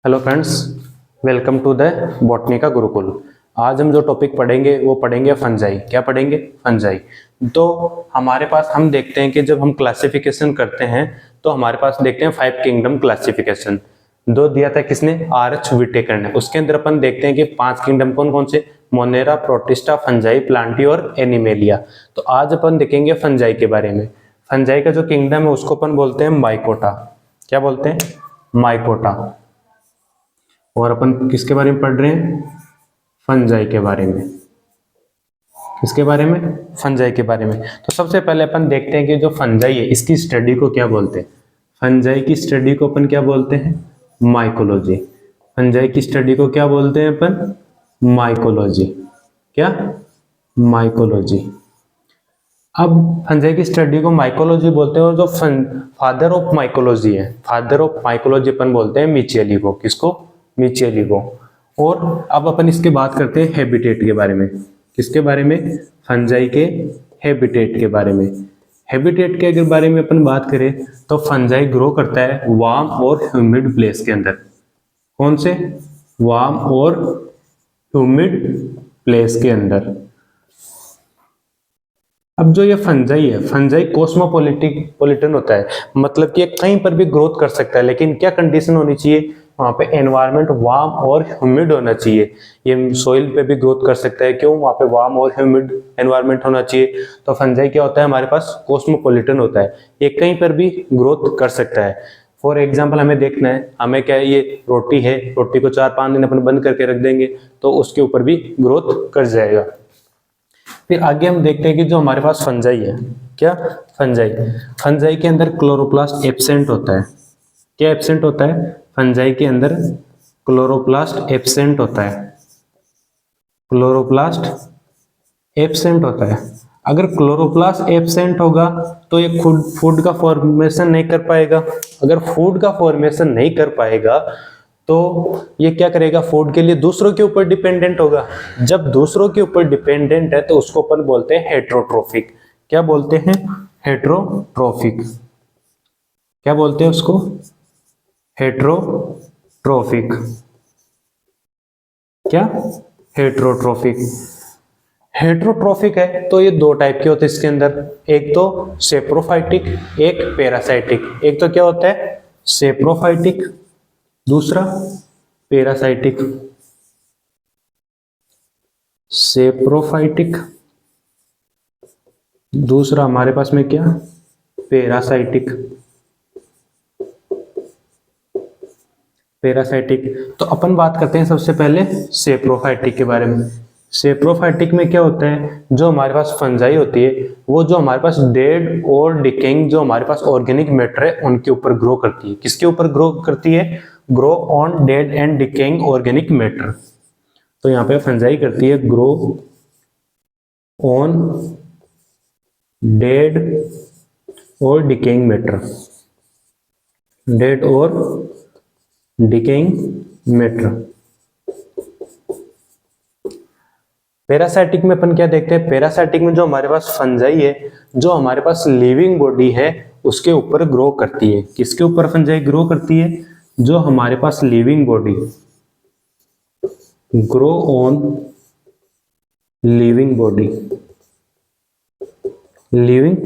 Hello friends, welcome to the botany का गुरुकुल। आज हम जो टॉपिक पढ़ेंगे वो पढ़ेंगे फंजाई। क्या पढ़ेंगे? फंजाई। तो हमारे पास हम देखते हैं कि जब हम क्लासिफिकेशन करते हैं तो हमारे पास देखते हैं 5 किंगडम क्लासिफिकेशन। दो दिया था किसने? आर.एच. व्हिटेकर ने। उसके अंदर अपन देखते हैं कि 5 किंगडम कौन कौन से? मोनेरा, प्रोटिस्टा, फंजाई, प्लांटी और एनिमेलिया। तो आज अपन देखेंगे फंजाई के बारे में। फंजाई का जो किंगडम है उसको अपन बोलते हैं माइकोटा। क्या बोलते हैं? माइकोटा। और अपन किसके बारे में पढ़ रहे हैं? फंजाई के बारे में। किसके बारे में? फंजाई के बारे में। तो सबसे पहले अपन देखते हैं कि जो फंजाई है इसकी स्टडी को क्या बोलते हैं। फंजाई की स्टडी को अपन क्या बोलते हैं? माइकोलॉजी। फंजाई की स्टडी को क्या बोलते हैं अपन? माइकोलॉजी। क्या? माइकोलॉजी। अब फंजाई की स्टडी को माइकोलॉजी बोलते हैं और जो फादर ऑफ माइकोलॉजी है, फादर ऑफ माइकोलॉजी अपन बोलते हैं मिचेली को। किसको? मिचेली को। और अब अपन इसके बात करते हैं हैबिटेट के बारे में। किसके बारे में? फंजाई के हैबिटेट के बारे में। हैबिटेट के अगर बारे में अपन बात करें तो फंजाई ग्रो करता है वार्म और ह्यूमिड प्लेस के अंदर। कौन से? वार्म और ह्यूमिड प्लेस के अंदर। अब जो ये फंजाई है, फंजाई कॉस्मोपॉलिटन होता है, मतलब कि कहीं पर भी ग्रोथ कर सकता है, लेकिन क्या कंडीशन होनी चाहिए? वहां पे एनवायरनमेंट वार्म और ह्यूमिड होना चाहिए। ये सॉइल पे भी ग्रोथ कर सकता है। क्यों? वहां पे वार्म और ह्यूमिड एनवायरनमेंट होना चाहिए। तो फंजाई क्या होता है? हमारे पास कॉस्मोपॉलिटन होता है, ये कहीं पर भी ग्रोथ कर सकता है। फॉर एग्जाम्पल हमें देखना है, हमें क्या है, ये रोटी है, रोटी को 4-5 दिन अपन बंद करके रख देंगे तो उसके ऊपर भी ग्रोथ कर जाएगा। फिर आगे हम देखते हैं कि जो हमारे पास फंजाई है, क्या? फंजाई। फंजाई के अंदर क्लोरोप्लास्ट एब्सेंट होता है। क्या एब्सेंट होता है? फंजाई के अंदर क्लोरोप्लास्ट एब्सेंट होता है। क्लोरोप्लास्ट एब्सेंट होता है। अगर क्लोरोप्लास्ट एब्सेंट होगा तो ये खुद फूड का फॉर्मेशन नहीं कर पाएगा। अगर फूड का फॉर्मेशन नहीं कर पाएगा तो ये क्या करेगा? फूड के लिए दूसरों के ऊपर डिपेंडेंट होगा। जब दूसरों के ऊपर डिपेंडेंट है तो उसको अपन बोलते हैं हेट्रोट्रोफिक। क्या बोलते हैं? हेट्रोट्रोफिक। क्या बोलते हैं उसको? हेट्रोट्रोफिक। क्या? हेट्रोट्रोफिक। हेट्रोट्रोफिक है तो ये दो टाइप के होते हैं इसके अंदर, एक तो सेप्रोफाइटिक, एक पैरासाइटिक। एक तो क्या होता है? सेप्रोफाइटिक, दूसरा पैरासाइटिक। सेप्रोफाइटिक, दूसरा हमारे पास में क्या? पैरासाइटिक। पैरासाइटिक। तो अपन बात करते हैं सबसे पहले सेप्रोफाइटिक के बारे में। सेप्रोफाइटिक में क्या होता है? जो हमारे पास फंजाई होती है वो जो हमारे पास डेड और डिकेइंग जो हमारे पास ऑर्गेनिक मैटर है उनके ऊपर ग्रो करती है। किसके ऊपर ग्रो करती है? Grow on dead and decaying organic matter. तो यहाँ पे फंजाई करती है ग्रो ऑन डेड और डिकेइंग मैटर। डेड और डिकेइंग मैटर। पैरासाइटिक में अपन क्या देखते हैं? पैरासाइटिक में जो हमारे पास फंजाई है, जो हमारे पास लिविंग बॉडी है उसके ऊपर ग्रो करती है। किसके ऊपर फंजाई ग्रो करती है? जो हमारे पास living body, grow on living body. Living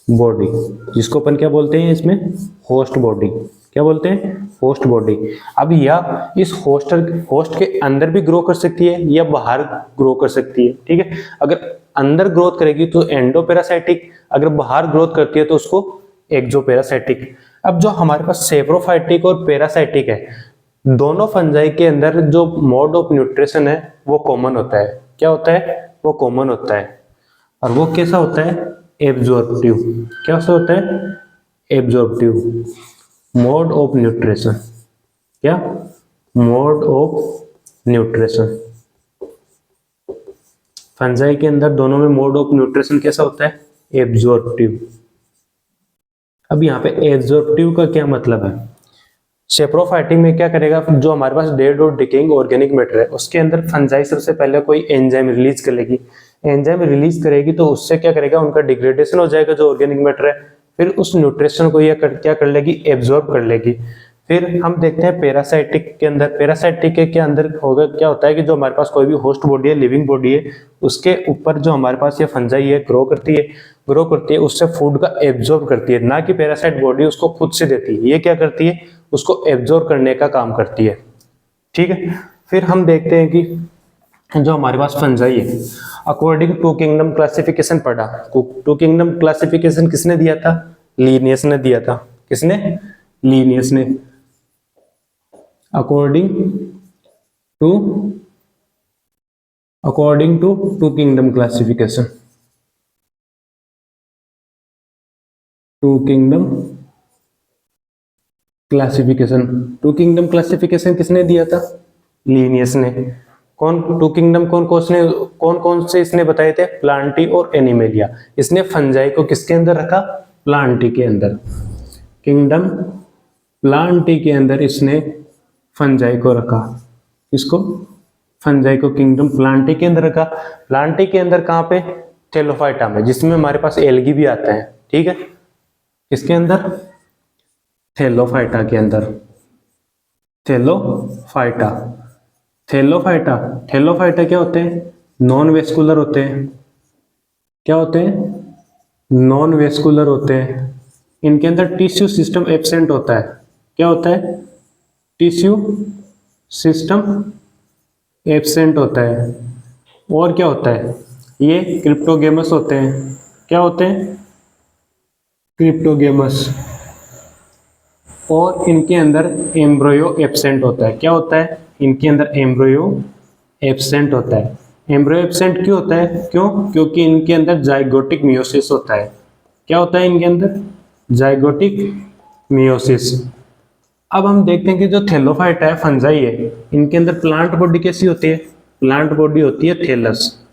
body जिसको अपन क्या बोलते हैं इसमें? Host body. क्या बोलते हैं? Host body. अब या इस होस्ट के अंदर भी ग्रो कर सकती है या बाहर ग्रो कर सकती है। ठीक है, अगर अंदर ग्रोथ करेगी तो एंडोपैरासाइटिक, अगर बाहर ग्रोथ करती है तो उसको एक्सोपैरासाइटिक। अब जो हमारे पास सेप्रोफाइटिक और पैरासाइटिक है, दोनों फंजाई के अंदर जो मोड ऑफ न्यूट्रिशन है वो कॉमन होता है। क्या होता है? वो कॉमन होता है। और वो कैसा होता है? एब्जॉर्प्टिव। क्या होता है? Absorptive mode of nutrition. क्या? Mode of nutrition. फंजाई के अंदर दोनों में मोड ऑफ न्यूट्रिशन कैसा होता है? एब्जॉर्प्टिव। अब यहाँ पे एब्जॉर्प्टिव का क्या मतलब है? सेप्रोफाइटिक में क्या करेगा? जो हमारे पास डेड और डिकेइंग ऑर्गेनिक मैटर है उसके अंदर फंजाई सबसे पहले कोई एंजाइम रिलीज कर लेगी। एंजाइम रिलीज करेगी तो उससे क्या करेगा? उनका डिग्रेडेशन हो जाएगा जो ऑर्गेनिक मैटर है। फिर उस न्यूट्रिशन को क्या कर लेगी? एब्जॉर्ब कर लेगी। फिर हम देखते हैं पैरासाइटिक के अंदर। पैरासाइटिक के अंदर होगा क्या होता है कि जो हमारे पास कोई भी होस्ट बॉडी है, लिविंग बॉडी है, उसके ऊपर जो हमारे पास ये फंजाई है ग्रो करती है, उससे फूड का एब्जॉर्ब करती है, ना कि पैरासाइट बॉडी उसको खुद से देती है। ये क्या करती है, उसको एब्जॉर्ब करने का काम करती है। ठीक है, फिर हम देखते हैं कि जो हमारे पास फंजाई है, अकॉर्डिंग टू किंगडम क्लासिफिकेशन पढ़ा। टू किंगडम क्लासिफिकेशन किसने दिया था? लीनियस ने दिया था। किसने? लीनियस ने। According to two kingdom classification, two kingdom classification किसने दिया था? लीनियस ने। टू किंगडम कौन कौन से इसने बताए थे? प्लांटी और एनिमेलिया। इसने फंजाई को किसके अंदर रखा? प्लांटी के अंदर। किंगडम प्लांटी के अंदर इसने फंजाई को रखा। इसको फंजाई को किंगडम प्लांटी के अंदर रखा। प्लांटी के अंदर कहां पे? थेलोफाइटा में, जिसमें हमारे पास एल्गी भी आता है। ठीक है, किसके अंदर? थेलोफाइटा के अंदर। थेलोफाइटा क्या होते हैं? नॉन वेस्कुलर होते हैं। क्या होते हैं? नॉन वेस्कुलर होते हैं। इनके अंदर टिश्यू सिस्टम एब्सेंट होता है। क्या होता है? टिश्यू सिस्टम एब्सेंट होता है। और क्या होता है? ये क्रिप्टोगेमस होते हैं। क्या होते हैं? क्रिप्टोगेमस। और इनके अंदर एम्ब्रियो एब्सेंट होता है। क्या होता है? इनके अंदर एम्ब्रियो एब्सेंट होता है। एम्ब्रियो एब्सेंट क्यों होता है? क्योंकि इनके अंदर जाइगोटिक मियोसिस होता है। क्या होता है इनके अंदर? Zygotic meiosis. अब हम देखते हैं कि जो थैलोफाइटा है, फंजाई है, इनके अंदर प्लांट बॉडी कैसी होती है? प्लांट बॉडी होती है थैलस।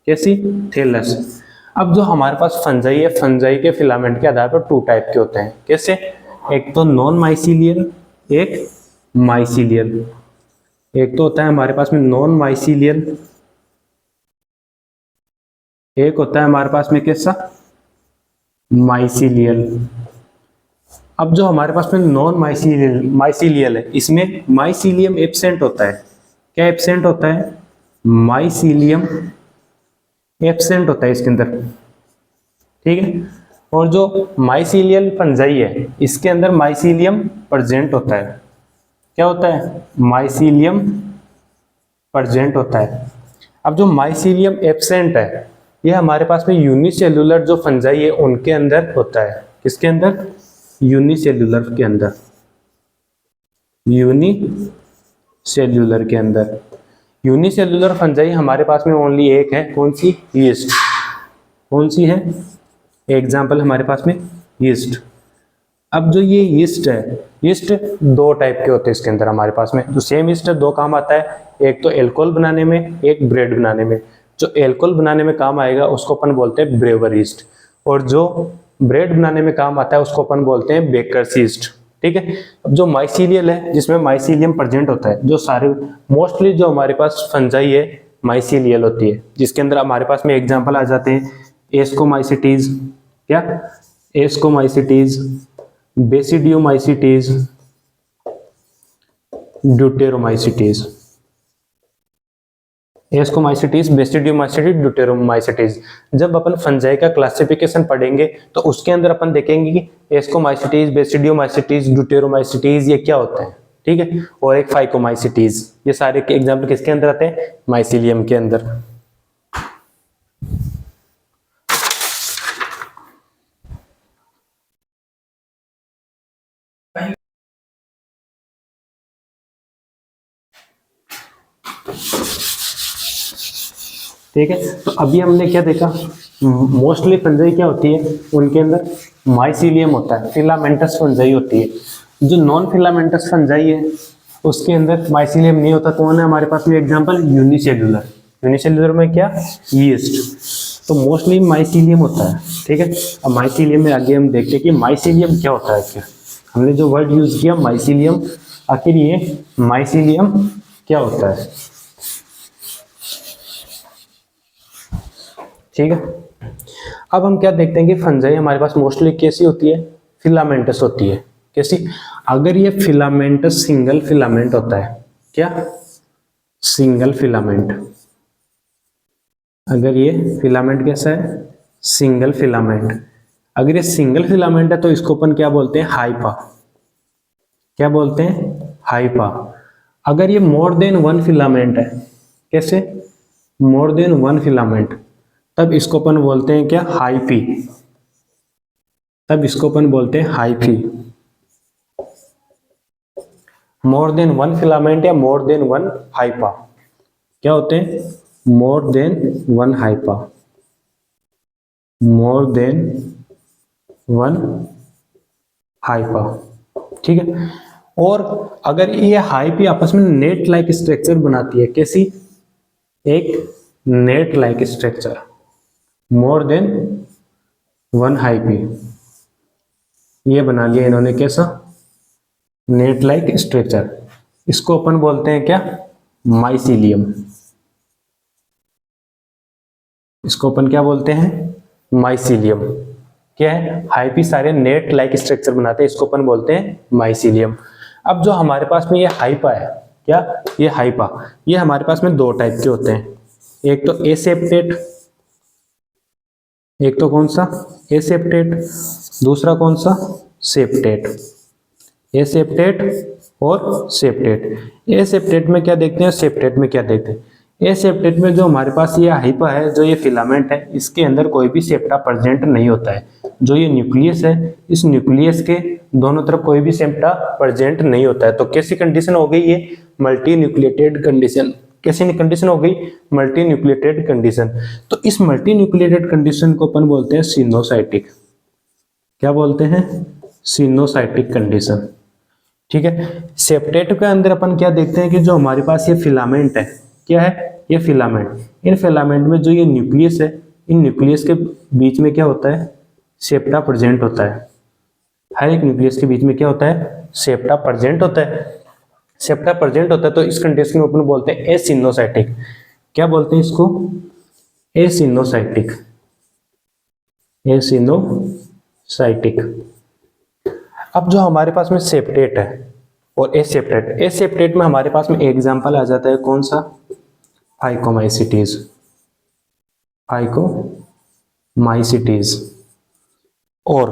कैसी? थैलस। अब जो हमारे पास फंजाई है, फंजाई के फिलामेंट के आधार पर टू टाइप के होते हैं। कैसे? एक तो नॉन माइसीलियल, एक माइसीलियल। एक तो होता है हमारे पास में नॉन माइसीलियल, एक होता है हमारे पास में कैसा? माइसीलियल। अब जो हमारे पास में नॉन माइसीलियल है, इसमें माइसीलियम एब्सेंट होता है। क्या एब्सेंट होता है? माइसीलियम एब्सेंट होता है इसके अंदर। ठीक है, और जो माइसीलियल फंजाई है, इसके अंदर माइसीलियम प्रेजेंट होता है। क्या होता है? माइसीलियम प्रेजेंट होता है। अब जो माइसीलियम एब्सेंट है, ये हमारे पास में यूनिसेल्युलर जो फंजाई है उनके अंदर होता है। किसके अंदर? यूनिसेल्युलर के अंदर। यूनिसेल्युलर के अंदर। यूनिसेल्युलर फंजाई हमारे पास में ओनली एक है। कौन सी? यीस्ट। कौन सी है? एग्जाम्पल हमारे पास में यीस्ट। अब जो ये यीस्ट है, यीस्ट दो टाइप के होते हैं इसके अंदर हमारे पास में। जो सेम यीस्ट दो काम आता है, एक तो एल्कोहल बनाने में, एक ब्रेड बनाने में। जो एल्कोहल बनाने में काम आएगा उसको अपन बोलते हैं ब्रेवर यीस्ट, और जो ब्रेड बनाने में काम आता है उसको अपन बोलते हैं बेकर्स यीस्ट। ठीक है, अब जो माइसीलियल है, जिसमें माइसीलियम प्रेजेंट होता है, जो सारे मोस्टली जो हमारे पास फंजाई है माइसीलियल होती है, जिसके अंदर हमारे पास में एग्जाम्पल आ जाते हैं एस्कोमाइसिटीज। क्या? Ascomycetes, basidiomycetes, deuteromycetes. Ascomycetes, basidiomycetes, deuteromycetes. जब अपन फंजाई का क्लासिफिकेशन पढ़ेंगे तो उसके अंदर अपन देखेंगे कि एस्कोमाइसिटीज, बेसिडियोमाइसिटीज, ड्यूटेरोमाइसिटीज ये क्या होता है। ठीक है, और एक फाइकोमाइसिटीज। ये सारे के एग्जाम्पल किसके अंदर आते हैं? माइसीलियम के अंदर। ठीक है, तो अभी हमने क्या देखा? मोस्टली फंजाई क्या होती है? उनके अंदर माइसीलियम होता है, फिलामेंटस फंजाई होती है। जो नॉन फिलामेंटस फंजाई है उसके अंदर माइसीलियम नहीं होता। कौन है हमारे पास में एग्जांपल? यूनिसेल्युलर। यूनिसेल्युलर में क्या? यीस्ट। तो मोस्टली माइसीलियम होता है। ठीक है, अब माइसीलियम में आगे हम देखते हैं कि माइसीलियम क्या होता है। क्या हमने जो वर्ड यूज किया माइसीलियम, आखिर ये माइसीलियम क्या होता है? ठीक है, अब हम क्या देखते हैं कि फंजाई हमारे पास मोस्टली कैसी होती है? फिलामेंटस होती है। कैसी? अगर ये फिलामेंट सिंगल फिलामेंट होता है, क्या सिंगल फिलामेंट, अगर ये फिलामेंट कैसा है सिंगल फिलामेंट, अगर ये सिंगल फिलामेंट है तो इसको अपन क्या बोलते हैं हाइपा, क्या बोलते हैं हाइपा। अगर ये मोर देन वन फिलामेंट है, कैसे मोर देन वन फिलामेंट, तब इसको अपन बोलते हैं क्या हाइपी, तब इसको अपन बोलते हैं hyphae. More than one filament या मोर देन वन हाइपा क्या होते हैं, more than one HEPA, more than one HEPA, ठीक है। और अगर ये हाइपी आपस में नेट लाइक स्ट्रक्चर बनाती है, कैसी, एक net like structure, more than one hyphae, ये बना लिया इन्होंने कैसा नेट लाइक स्ट्रक्चर, इसको अपन बोलते हैं क्या माइसीलियम, इसको अपन क्या बोलते हैं माइसीलियम। क्या है हाइपी सारे नेट लाइक स्ट्रक्चर बनाते हैं, इसको अपन बोलते हैं माइसीलियम। अब जो हमारे पास में ये हाइपा है, क्या ये हाइपा, ये हमारे पास में दो टाइप के होते हैं, एक तो एसेप्टेट, एक तो कौन सा एसेप्टेट, दूसरा कौन सा सेप्टेट, एसेप्टेट और सेप्टेट। एसेप्टेट में क्या देखते हैं, सेप्टेट में क्या देखते हैं। एसेप्टेट में जो हमारे पास ये हाइपा है, जो ये फिलामेंट है, इसके अंदर कोई भी सेप्टा प्रेजेंट नहीं होता है। जो ये न्यूक्लियस है, इस न्यूक्लियस के दोनों तरफ कोई भी सेप्टा प्रेजेंट नहीं होता है। तो कैसी कंडीशन हो गई ये मल्टी न्यूक्लिएटेड कंडीशन, कैसी कंडीशन हो गई मल्टी न्यूक्लिएटेड कंडीशन। तो इस मल्टी न्यूक्लिएटेड कंडीशन को अपन बोलते हैं सिनोसाइटिक, क्या बोलते हैं सिनोसाइटिक कंडीशन, ठीक है। सेप्टेट के अंदर अपन क्या देखते हैं कि जो हमारे पास ये फिलामेंट है, क्या है ये फिलामेंट, इन फिलामेंट में जो ये न्यूक्लियस है, इन न्यूक्लियस के बीच में क्या होता है सेप्टा प्रेजेंट होता है। हर एक न्यूक्लियस के बीच में क्या होता है सेप्टा प्रेजेंट होता है, सेप्टा प्रेजेंट होता है। तो इस कंडीशन को अपन बोलते हैं एसिनोसाइटिक, क्या बोलते हैं इसको एसिनोसाइटिक, एसिनोसाइटिक। अब जो हमारे पास में सेप्टेट है और एसेप्टेट, एसेप्टेट में हमारे पास में एग्जांपल आ जाता है कौन सा फाइकोमाइसिटीज, फाइकोमाइसिटीज। और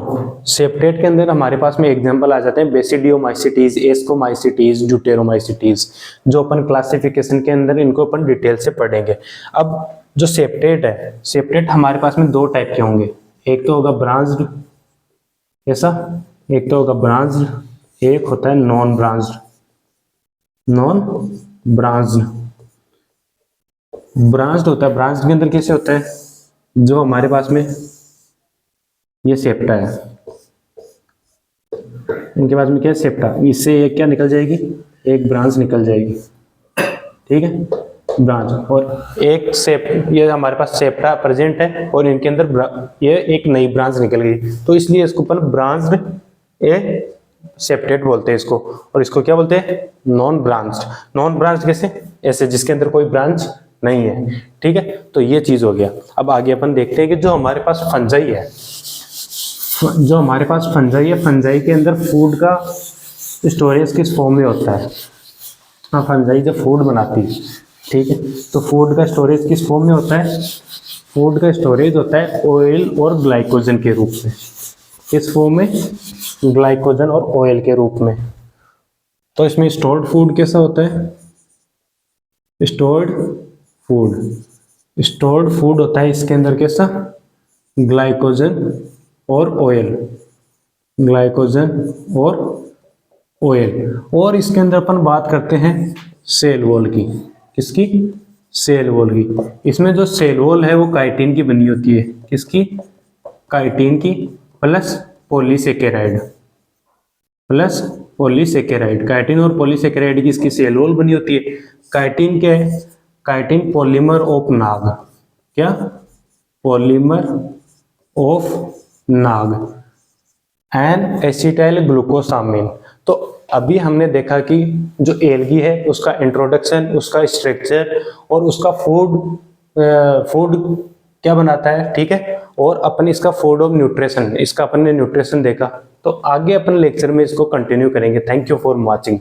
सेप्टेट के अंदर हमारे पास में एग्जांपल आ जाते हैं बेसिडियोमाइसिटीज, एस्कोमाइसिटीज, ड्यूटेरोमाइसिटीज, जो अपन क्लासिफिकेशन के अंदर इनको अपन डिटेल से पढ़ेंगे। अब जो सेप्टेट है, सेप्टेट हमारे पास में दो टाइप के होंगे, एक तो होगा ब्रांच्ड, ऐसा एक तो होगा ब्रांच्ड, एक होता है non branched, non branched. Branched होता है, ब्रांच्ड के अंदर कैसे होता है, जो हमारे पास में ये सेप्टा है, इनके पास में क्या है सेप्टा, इससे एक क्या निकल जाएगी एक ब्रांच निकल जाएगी, ठीक है ब्रांच। और एक सेप ये हमारे पास सेप्टा प्रेजेंट है और इनके अंदर ये एक नई ब्रांच निकल गई, तो इसलिए इसको अपन ब्रांच्ड ए सेप्टेट बोलते हैं इसको। और इसको क्या बोलते हैं नॉन ब्रांच्ड। नॉन ब्रांच्ड कैसे, ऐसे जिसके अंदर कोई ब्रांच नहीं है, ठीक है। तो ये चीज हो गया। अब आगे अपन देखते हैं कि जो हमारे पास फंजाई है, जो हमारे पास फंजाई है, फंजाई के अंदर फूड का स्टोरेज किस फॉर्म में होता है। हाँ फंजाई जब फूड बनाती है, ठीक है, तो फूड का स्टोरेज किस फॉर्म में होता है, फूड का स्टोरेज होता है ऑयल और ग्लाइकोजन के रूप में, किस फॉर्म में ग्लाइकोजन और ऑयल के रूप में। तो इसमें स्टोर्ड फूड कैसा होता है, स्टोर्ड फूड, स्टोर्ड फूड होता है इसके अंदर कैसा ग्लाइकोजन और ऑयल, ग्लाइकोजन और ऑयल। और इसके अंदर अपन बात करते हैं सेल वॉल की, किसकी सेल वॉल की। इसमें जो सेल वॉल है वो काइटिन की बनी होती है, किसकी काइटिन की plus polysaccharide, plus polysaccharide. Chitin और पॉलीसेकेराइड की इसकी सेल वॉल बनी होती है। काइटिन क्या है, काइटिन पॉलीमर ऑफ नाग, क्या polymer of NAG N acetyl glucosamine. तो अभी हमने देखा कि जो एल्गी है उसका इंट्रोडक्शन, उसका स्ट्रक्चर और उसका फूड क्या बनाता है, ठीक है। और अपन इसका फूड ऑफ न्यूट्रिशन, इसका अपन ने न्यूट्रिशन देखा, तो आगे अपन लेक्चर में इसको कंटिन्यू करेंगे। Thank you for watching.